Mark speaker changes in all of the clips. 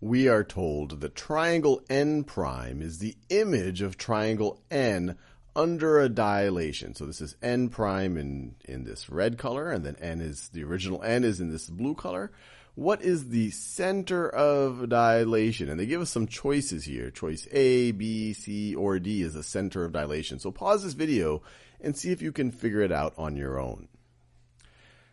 Speaker 1: we are told that triangle n prime is the image of triangle n under a dilation. So this is n prime in this red color, and then the original n is in this blue color. What is the center of dilation? And they give us some choices here. Choice A, B, C, or D is the center of dilation. So pause this video and see if you can figure it out on your own.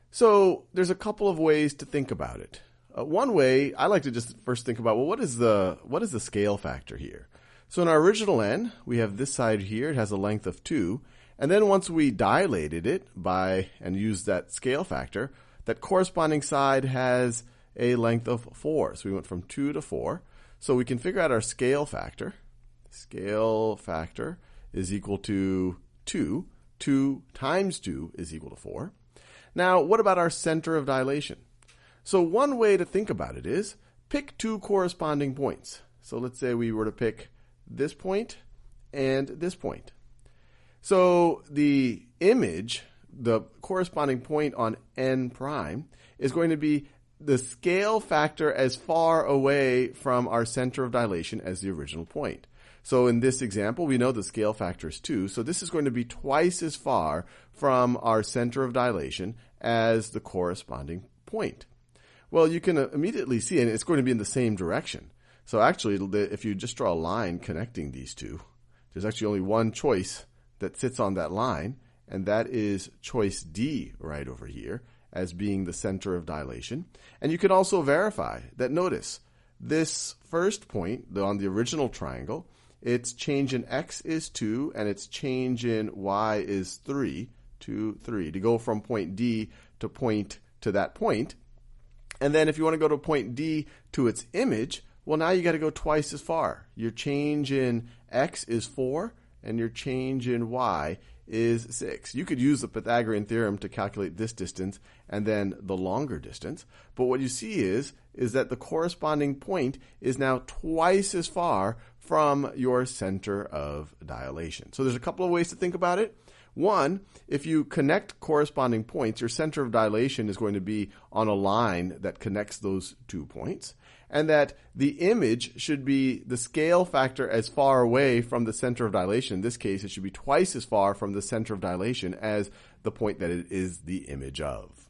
Speaker 1: So there's a couple of ways to think about it. One way, I like to just first think about, well, what is the scale factor here? So in our original n, we have this side here. It has a length of 2. And then once we dilated it and used that scale factor, that corresponding side has a length of 4. So we went from 2 to 4. So we can figure out our scale factor. Scale factor is equal to 2. 2 times 2 is equal to 4. Now, what about our center of dilation? So one way to think about it is pick two corresponding points. So let's say we were to pick this point and this point. So the image, the corresponding point on n prime, is going to be the scale factor as far away from our center of dilation as the original point. So in this example, we know the scale factor is 2, so this is going to be twice as far from our center of dilation as the corresponding point. Well, you can immediately see, and it's going to be in the same direction. So actually, if you just draw a line connecting these two, there's actually only one choice that sits on that line, and that is choice D right over here as being the center of dilation. And you can also verify that, notice, this first point on the original triangle, its change in x is 2, and its change in y is 3, 2, 3, to go from point D to that point. And then if you want to go to point D to its image, well, now you got to go twice as far. Your change in x is 4, and your change in y is 6. You could use the Pythagorean theorem to calculate this distance and then the longer distance. But what you see is that the corresponding point is now twice as far from your center of dilation. So there's a couple of ways to think about it. One, if you connect corresponding points, your center of dilation is going to be on a line that connects those 2 points, and that the image should be the scale factor as far away from the center of dilation. In this case, it should be twice as far from the center of dilation as the point that it is the image of.